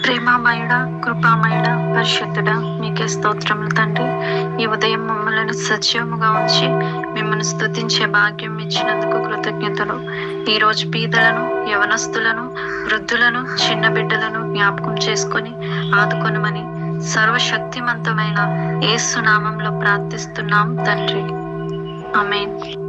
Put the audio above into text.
ప్రేమామయుడా, కృపామయుడా, పరిశుద్ధుడా, మీకే స్తోత్రములు తండ్రి. ఈ ఉదయం మమ్మల్ని సజీవముగా ఉంచి మిమ్మల్ని స్తుతించే భాగ్యం ఇచ్చినందుకు కృతజ్ఞతలు. ఈ రోజు పీదలను, యవనస్తులను, వృద్ధులను, చిన్న బిడ్డలను జ్ఞాపకం చేసుకొని ఆదుకొనమని సర్వశక్తిమంతమైన యేసు నామంలో ప్రార్థిస్తున్నాం తండ్రి. ఆమేన్.